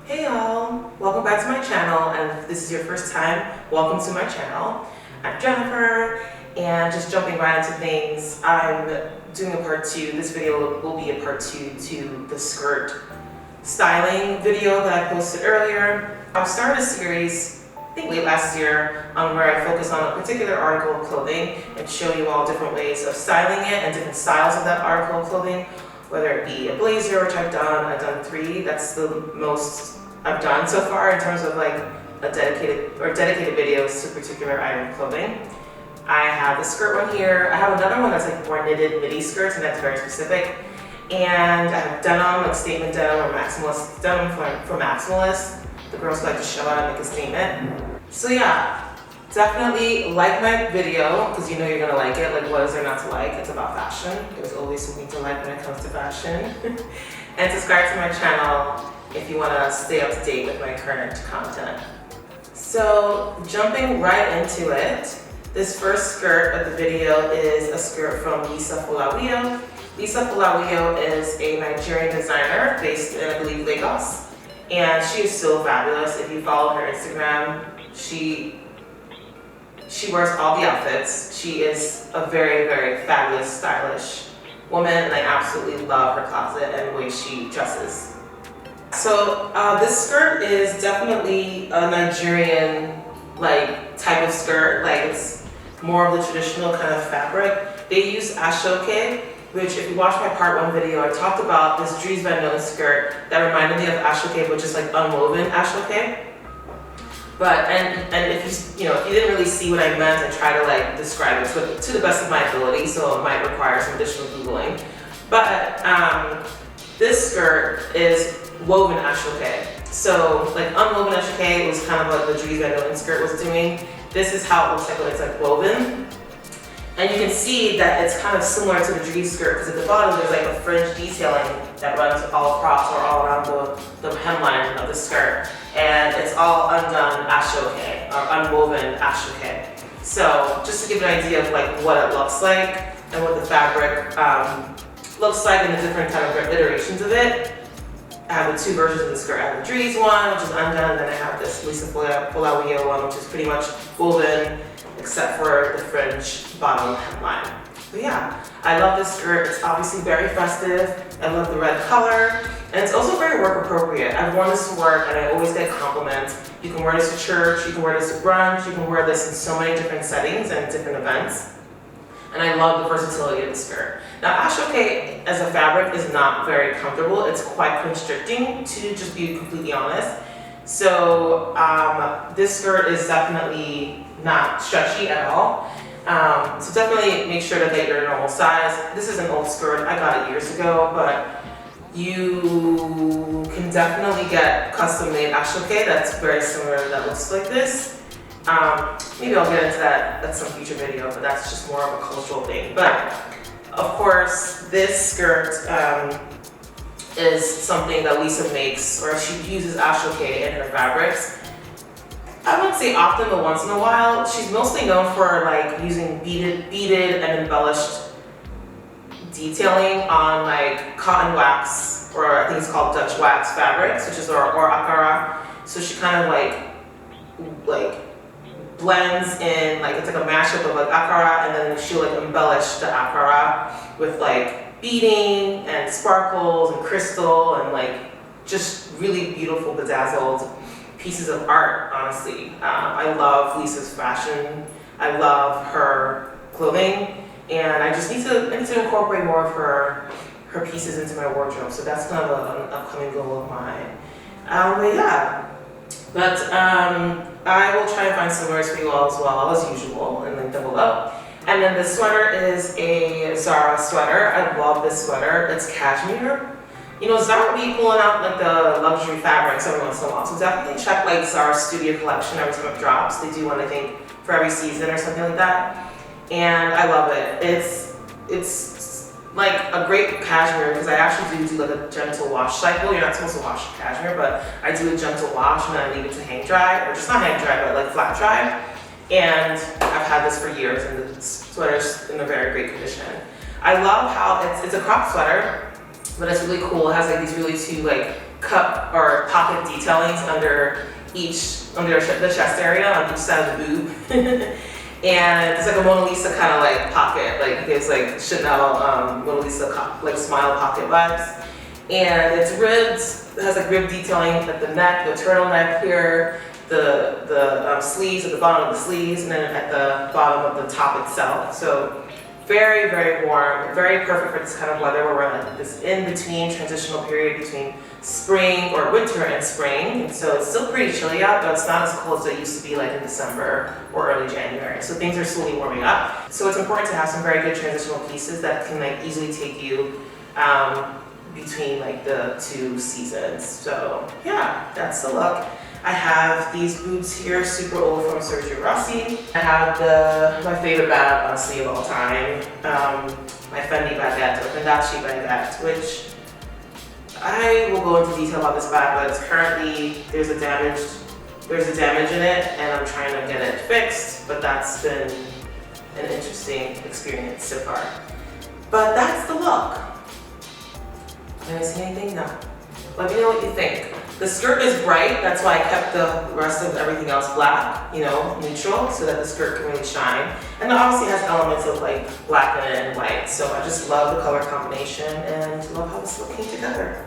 Hey y'all, welcome back to my channel, and if this is your first time, welcome to my channel. I'm Jennifer, and just jumping right into things, I'm doing a part 2. This video will be a part 2 to the skirt styling video that I posted earlier. I've started a series, I think late last year, where I focus on a particular article of clothing and show you all different ways of styling it and different styles of that article of clothing. Whether it be a blazer, which I've done 3. That's the most I've done so far in terms of like a dedicated videos to a particular item of clothing. I have the skirt one here. I have another one that's like more knitted midi skirts, and that's very specific. And I have denim, like statement denim or maximalist denim for maximalists. The girls who like to show out and make a statement. So yeah. Definitely like my video, because you know you're gonna like it. Like, what is there not to like? It's about fashion. There's always something to like when it comes to fashion. And subscribe to my channel if you wanna stay up to date with my current content. So, jumping right into it, this first skirt of the video is a skirt from Lisa Folawiyo. Lisa Folawiyo is a Nigerian designer based in, I believe, Lagos. And she is so fabulous. If you follow her Instagram, she wears all the outfits. She is a very, very fabulous, stylish woman, and I absolutely love her closet and the way she dresses. So this skirt is definitely a Nigerian type of skirt. Like, it's more of the traditional kind of fabric. They use ashoke, which if you watch my part 1 video, I talked about this Dries Van Noten skirt that reminded me of ashoke, but just like unwoven ashoke. But, and if you didn't really see what I meant, I try to like describe it to the best of my ability, so it might require some additional Googling. But this skirt is woven ashoke. So like unwoven ashoke was kind of like the Dries Van Noten skirt was doing. This is how it looks like when it's like woven. And you can see that it's kind of similar to the Dries skirt, because at the bottom there's like a fringe detailing that runs all across or all around the hemline of the skirt. And it's all undone ashoke, or unwoven ashoke. So just to give an idea of like what it looks like and what the fabric looks like in the different kind of iterations of it. I have the 2 versions of the skirt. I have the Dries one, which is undone, and then I have this Lisa Folawiyo one, which is pretty much woven, except for the fringe bottom hemline. But yeah, I love this skirt. It's obviously very festive. I love the red color, and it's also very work appropriate. I've worn this to work, and I always get compliments. You can wear this to church, you can wear this to brunch, you can wear this in so many different settings and different events. And I love the versatility of the skirt. Now, ashoke as a fabric is not very comfortable. It's quite constricting, to just be completely honest. So this skirt is definitely not stretchy at all. So definitely make sure to get your normal size. This is an old skirt. I got it years ago, but you can definitely get custom-made ashoke that's very similar, that looks like this. Maybe I'll get into that at some future video, but that's just more of a cultural thing. But of course, this skirt is something that Lisa makes, or she uses ashoke in her fabrics. I wouldn't say often, but once in a while. She's mostly known for like using beaded and embellished detailing on like cotton wax, or I think it's called Dutch wax fabrics, which is or akara. So she kind of like blends in, like it's like a mashup of like akara, and then she'll like embellish the akara with like beading and sparkles and crystal and like just really beautiful bedazzled pieces of art, honestly. I love Lisa's fashion. I love her clothing, and I just need to incorporate more of her pieces into my wardrobe. So that's kind of an upcoming goal of mine. But I will try and find some words for you all as usual, and link them below. And then this sweater is a Zara sweater. I love this sweater. It's cashmere. You know, Zara will be pulling out like the luxury fabrics every once in a while, so definitely check like Zara's studio collection every time it drops. They do one, I think, for every season or something like that, and I love it. It's like a great cashmere, because I actually do like a gentle wash cycle. You're not supposed to wash cashmere, but I do a gentle wash and then I leave it to hang dry, or just not hang dry, but like flat dry. And I've had this for years, and the sweater's in a very great condition. I love how it's a crop sweater, but it's really cool. It has like these really 2 like cup or pocket detailings under the chest area on each side of the boob. And it's like a Mona Lisa kind of like pocket, like it's like Chanel Mona Lisa like smile pocket vibes. And it's ribbed, it has like rib detailing at the neck, the turtleneck here, the sleeves at the bottom of the sleeves, and then at the bottom of the top itself. So very, very warm, very perfect for this kind of weather where we're like this in-between transitional period between spring or winter and spring. And so it's still pretty chilly out, but it's not as cold as it used to be like in December or early January. So things are slowly warming up. So it's important to have some very good transitional pieces that can like easily take you between like the two seasons. So yeah, that's the look. I have these boots here, super old from Sergio Rossi. I have my favorite bag, honestly, of all time, my Fendi baguette, or Fendaci baguette, which I will go into detail about this bag, but it's currently, there's a damage in it, and I'm trying to get it fixed, but that's been an interesting experience so far. But that's the look. Did I see anything? No. Let me know what you think. The skirt is bright, that's why I kept the rest of everything else black, you know, neutral, so that the skirt can really shine. And it obviously has elements of like black in it and white, so I just love the color combination and love how this look came together.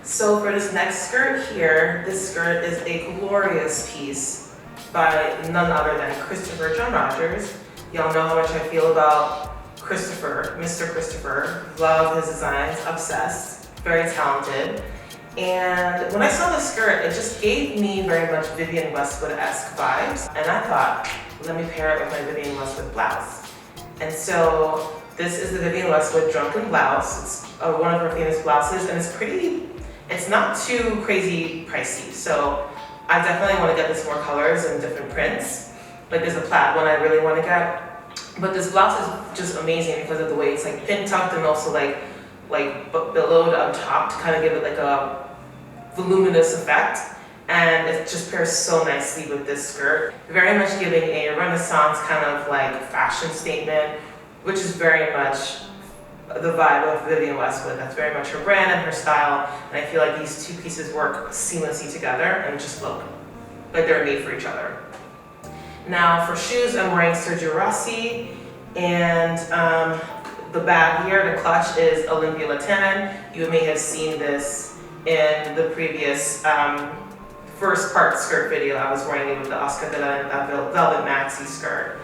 So for this next skirt here, this skirt is a glorious piece by none other than Christopher John Rogers. Y'all know how much I feel about Christopher, Mr. Christopher. Love his designs, obsessed, very talented. And when I saw the skirt, it just gave me very much Vivienne Westwood-esque vibes. And I thought, let me pair it with my Vivienne Westwood blouse. And so this is the Vivienne Westwood Drunken Blouse. It's one of her famous blouses, and it's not too crazy pricey. So I definitely want to get this more colors and different prints. Like there's a plaid one I really want to get. But this blouse is just amazing because of the way it's like pin tucked and also like billowed on top to kind of give it like a voluminous effect. And it just pairs so nicely with this skirt. Very much giving a Renaissance kind of like fashion statement, which is very much the vibe of Vivienne Westwood. That's very much her brand and her style. And I feel like these two pieces work seamlessly together and just look like they're made for each other. Now for shoes, I'm wearing Sergio Rossi, and the bag here, the clutch, is Olympia Latan. You may have seen this in the previous first part skirt video. I was wearing it with the Oscar de la Velvet Maxi skirt.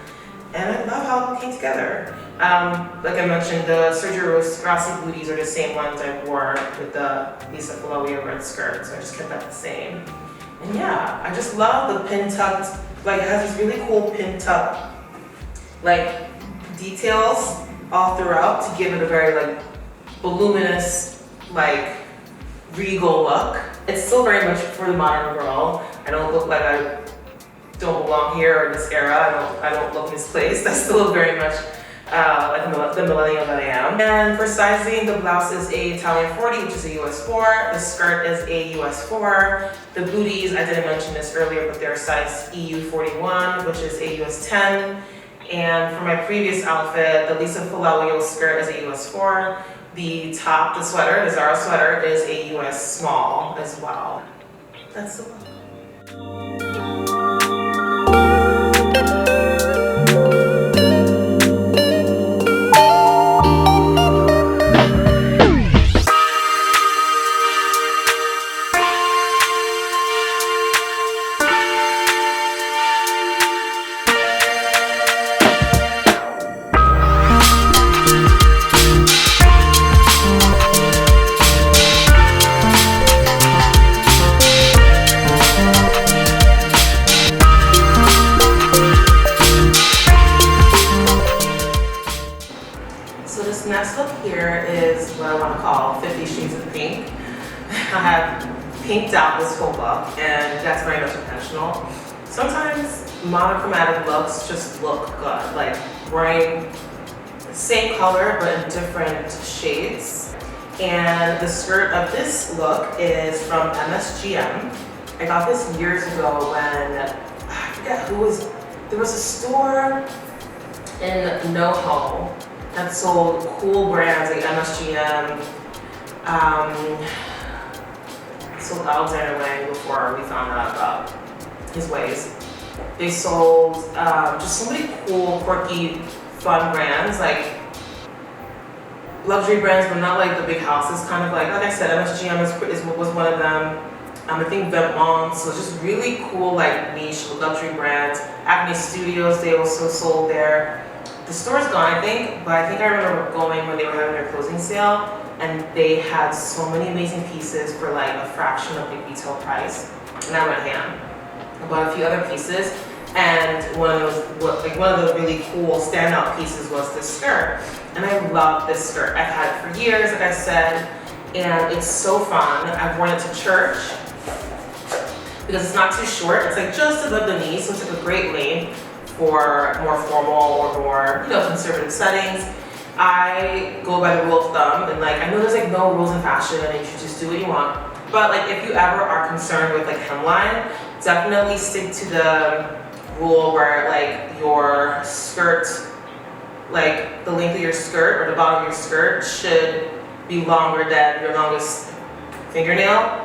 And I love how it came together. Like I mentioned, the Sergio Rossi booties are the same ones I wore with the Lisa Falalia red skirt, so I just kept that the same. And yeah, I just love the pin tucked, like it has these really cool pin tuck like details all throughout to give it a very like voluminous, like regal look. It's still very much for the modern girl. I don't look like I don't belong here or in this era. I don't look misplaced. I still look very much like the millennial that I am. And for sizing, the blouse is a Italian 40, which is a US 4. The skirt is a US 4. The booties, I didn't mention this earlier, but they're size EU 41, which is a US 10. And for my previous outfit, the Lisa Falaio skirt is a US 4. The top, the sweater, the Zara sweater, is a US small as well. That's the look. here is what I want to call 50 Shades of Pink. I have pinked out this whole look, and that's very much intentional. Sometimes monochromatic looks just look good, like wearing the same color but in different shades. And the skirt of this look is from MSGM. I got this years ago when, I forget who was, there was a store in NoHo that sold cool brands like MSGM, sold Alexander Wang before we found out about his ways. They sold just so many cool, quirky, fun brands, like luxury brands, but not like the big houses, kind of like I said, MSGM was one of them. I think Vetements, so just really cool, like niche luxury brands. Acne Studios, they also sold there. The store's gone, I think, but I think I remember going when they were having their closing sale, and they had so many amazing pieces for like a fraction of the retail price, and I went ham. I bought a few other pieces, and one of the really cool standout pieces was this skirt, and I love this skirt. I've had it for years, like I said, and it's so fun. I've worn it to church because it's not too short. It's like just above the knee, so it's like a great length for more formal or more, conservative settings. I go by the rule of thumb, and like I know there's like no rules in fashion, and you should just do what you want. But like if you ever are concerned with like hemline, definitely stick to the rule where like your skirt, like the length of your skirt or the bottom of your skirt should be longer than your longest fingernail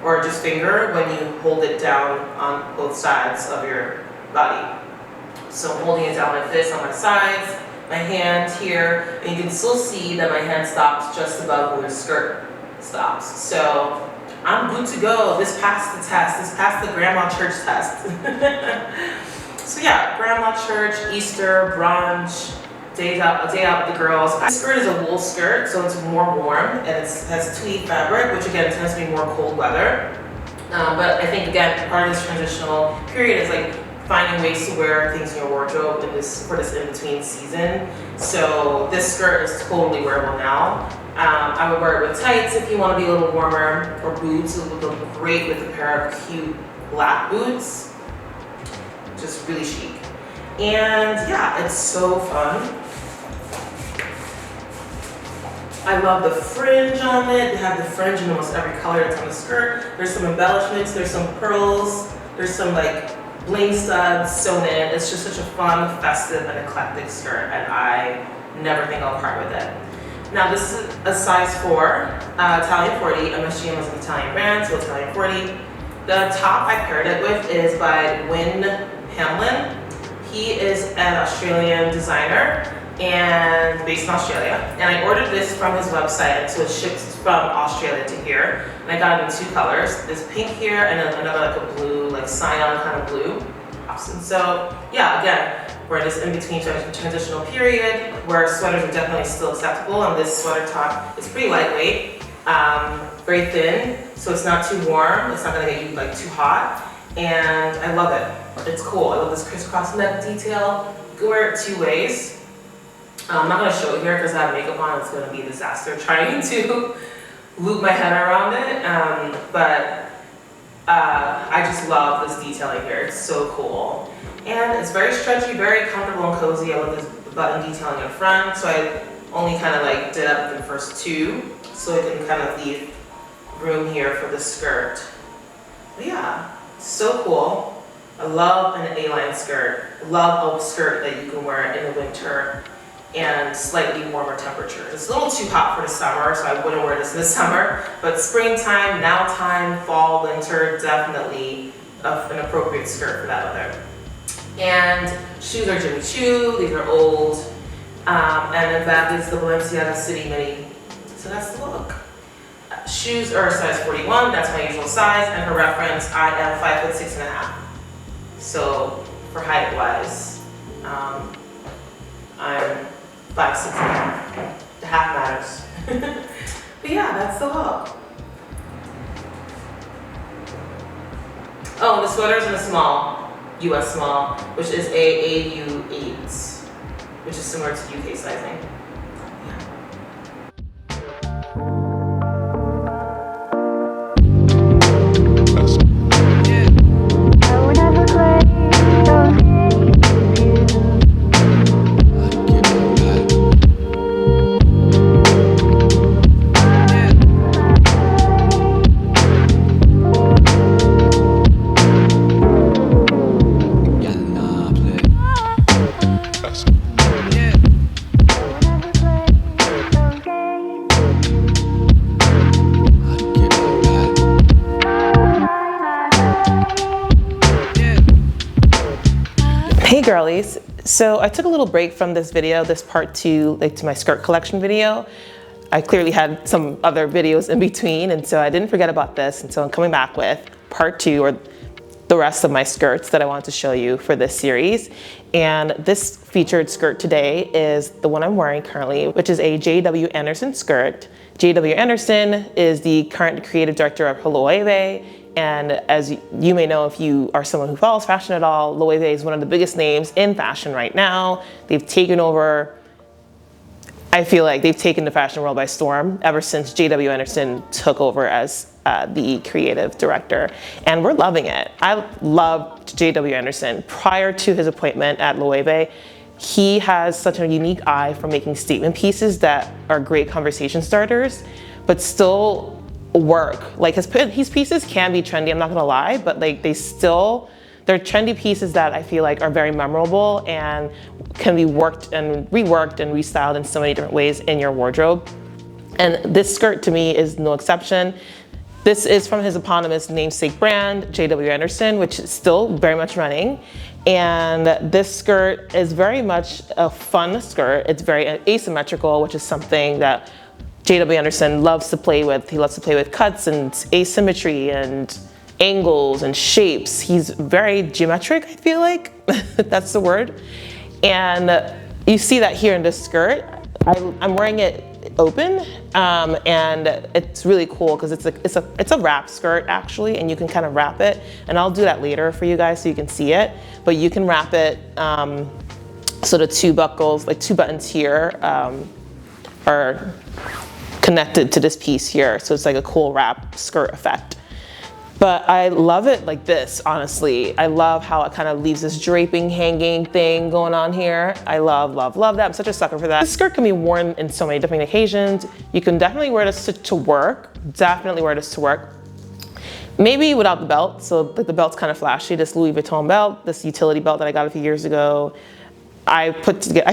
or just finger when you hold it down on both sides of your body. So I'm holding it down like this on my sides, my hand here, and you can still see that my hand stops just above where the skirt stops. So I'm good to go. This passed the test. This passed the grandma church test. So yeah, grandma church, Easter, brunch, a day out with the girls. This skirt is a wool skirt, so it's more warm, and it has tweed fabric, which again tends to be more cold weather. But I think again, part of this transitional period is like finding ways to wear things in your wardrobe for this in-between season. So this skirt is totally wearable now. I would wear it with tights if you want to be a little warmer, or boots. It would look great with a pair of cute black boots. Just really chic. And yeah, it's so fun. I love the fringe on it. They have the fringe in almost every color that's on the skirt. There's some embellishments, there's some pearls, there's some like bling studs sewn in. It's just such a fun, festive, and eclectic skirt, and I never think I'll part with it. Now this is a size 4, Italian 40. MSGM is an Italian brand, so Italian 40. The top I paired it with is by Wynn Hamlin. He is an Australian designer and based in Australia. And I ordered this from his website, so it shipped from Australia to here. And I got it in 2 colors. This pink here and then another like a blue, like cyan kind of blue. And so yeah, again, we're in this in-between transitional period where sweaters are definitely still acceptable, and this sweater top is pretty lightweight, very thin, so it's not too warm, it's not gonna get you like too hot, and I love it. It's cool. I love this crisscross neck detail. You can wear it 2 ways. I'm not gonna show it here because I have makeup on. It's gonna be a disaster trying to loop my head around it, but I just love this detailing here. It's so cool. And it's very stretchy, very comfortable and cozy. I love this button detailing in front, so I only kind of like did up the first 2, so I can kind of leave room here for the skirt. But yeah, so cool. I love an A-line skirt. I love a skirt that you can wear in the winter and slightly warmer temperatures. It's a little too hot for the summer, so I wouldn't wear this in the summer, but springtime, now time, fall, winter, definitely an appropriate skirt for that weather. And shoes are Jimmy Choo, these are old, and then that is the Balenciaga City Mini. So that's the look. Shoes are size 41, that's my usual size, and for reference, I am 5'6½". So for height wise, I'm 5'6½". The half matters. But yeah, that's the look. Oh, the sweater's in a small. US small, which is a AU8, which is similar to UK sizing. Yeah. Girlies. So I took a little break from this video, this part two, like to my skirt collection video. I clearly had some other videos in between, and so I didn't forget about this, and so I'm coming back with part two, or the rest of my skirts that I wanted to show you for this series. And this featured skirt today is the one I'm wearing currently, which is a J.W. Anderson skirt. J.W. Anderson is the current creative director of Loewe, and as you may know if you are someone who follows fashion at all, Loewe is one of the biggest names in fashion right now. They've taken over, I feel like they've taken the fashion world by storm ever since J.W. Anderson took over as the creative director, and we're loving it. I loved J.W. Anderson. Prior to his appointment at Loewe, he has such a unique eye for making statement pieces that are great conversation starters, but still work. Like his pieces can be trendy, I'm not gonna lie, but like they're trendy pieces that I feel like are very memorable and can be worked and reworked and restyled in so many different ways in your wardrobe. And this skirt to me is no exception. This is from his eponymous namesake brand, J.W. Anderson, which is still very much running. And this skirt is very much a fun skirt. It's very asymmetrical, which is something that J.W. Anderson loves to play with. He loves to play with cuts and asymmetry and angles and shapes. He's very geometric, I feel like. That's the word. And you see that here in this skirt. I'm wearing it open, and it's really cool because it's a wrap skirt actually, and you can kind of wrap it. And I'll do that later for you guys so you can see it. But you can wrap it so the two buckles, like two buttons here, are connected to this piece here. So it's like a cool wrap skirt effect. But I love it like this, honestly. I love how it kind of leaves this draping, hanging thing going on here. I love, love, love that. I'm such a sucker for that. This skirt can be worn in so many different occasions. You can definitely wear this to work. Definitely wear this to work. Maybe without the belt. So the belt's kind of flashy. This Louis Vuitton belt, this utility belt that I got a few years ago. I put together,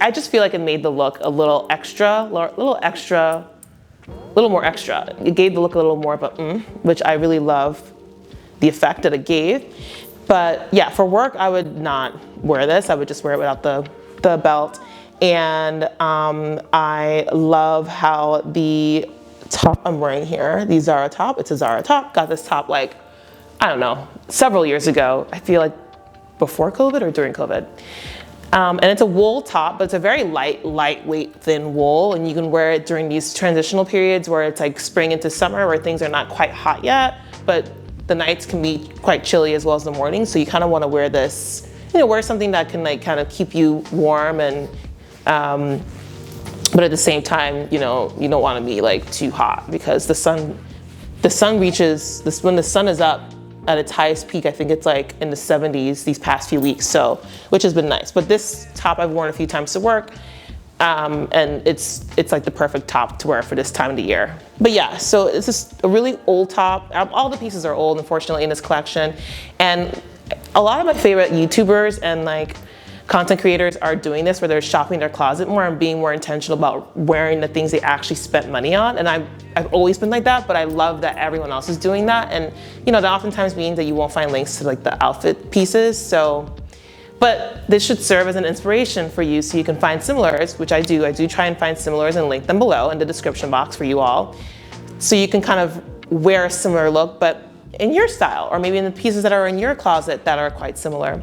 I just feel like it made the look a little extra, a little more extra. It gave the look a little more of a which I really love the effect that it gave. But yeah, for work, I would not wear this. I would just wear it without the belt. And I love how the top I'm wearing here, the Zara top, it's a Zara top. Got this top like, I don't know, several years ago. I feel like before COVID or during COVID. And it's a wool top, but it's a very lightweight, thin wool, and you can wear it during these transitional periods where it's like spring into summer where things are not quite hot yet, but the nights can be quite chilly as well as the mornings. So you kind of want to wear this, wear something that can like kind of keep you warm and, but at the same time, you don't want to be like too hot because when the sun is up at its highest peak, I think it's like in the 70s these past few weeks, so, which has been nice. But this top I've worn a few times to work, and it's like the perfect top to wear for this time of the year. But yeah, so this is a really old top. All the pieces are old, unfortunately, in this collection. And a lot of my favorite YouTubers and like content creators are doing this where they're shopping their closet more and being more intentional about wearing the things they actually spent money on. And I've always been like that, but I love that everyone else is doing that. And that oftentimes means that you won't find links to like the outfit pieces. So, but this should serve as an inspiration for you so you can find similars, which I do. I do try and find similars and link them below in the description box for you all. So you can kind of wear a similar look, but in your style, or maybe in the pieces that are in your closet that are quite similar.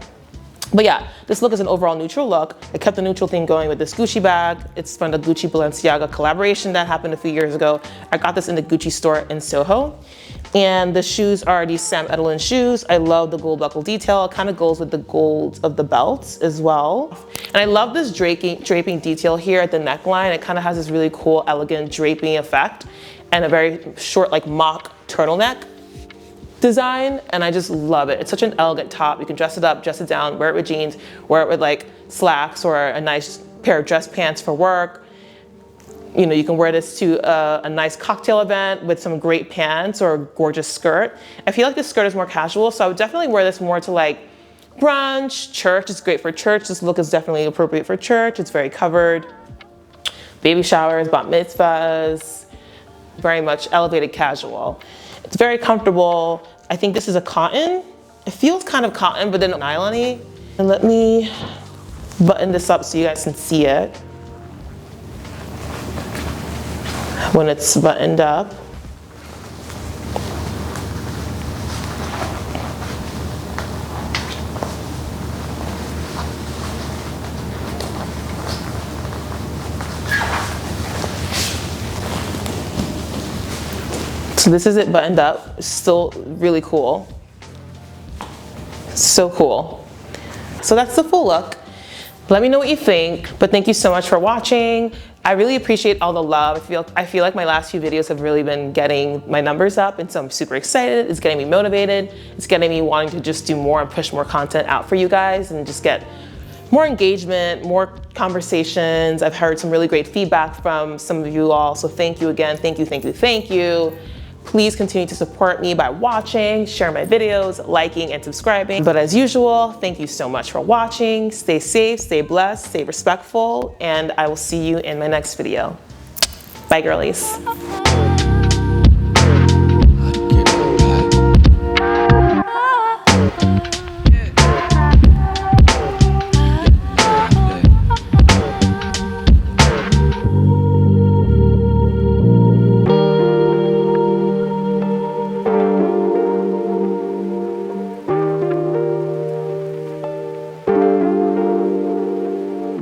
But yeah, this look is an overall neutral look. I kept the neutral theme going with this Gucci bag. It's from the Gucci Balenciaga collaboration that happened a few years ago. I got this in the Gucci store in Soho. And the shoes are these Sam Edelin shoes. I love the gold buckle detail. It kind of goes with the gold of the belts as well. And I love this draping detail here at the neckline. It kind of has this really cool, elegant draping effect and a very short, like mock turtleneck design, and I just love it. It's such an elegant top. You can dress it up, dress it down, wear it with jeans, wear it with like slacks or a nice pair of dress pants for work. You can wear this to a nice cocktail event with some great pants or a gorgeous skirt. I feel like this skirt is more casual, so I would definitely wear this more to like brunch, church. It's great for church. This look is definitely appropriate for church. It's very covered. Baby showers, bat mitzvahs, very much elevated casual. It's very comfortable. I think this is a cotton. It feels kind of cotton, but then nylon-y. And let me button this up so you guys can see it when it's buttoned up. So this is it buttoned up. It's still really cool. So cool. So that's the full look. Let me know what you think, but thank you so much for watching. I really appreciate all the love. I feel like my last few videos have really been getting my numbers up, and so I'm super excited. It's getting me motivated. It's getting me wanting to just do more and push more content out for you guys and just get more engagement, more conversations. I've heard some really great feedback from some of you all, so thank you again. Thank you, thank you, thank you. Please continue to support me by watching, sharing my videos, liking, and subscribing. But as usual, thank you so much for watching. Stay safe, stay blessed, stay respectful, and I will see you in my next video. Bye, girlies.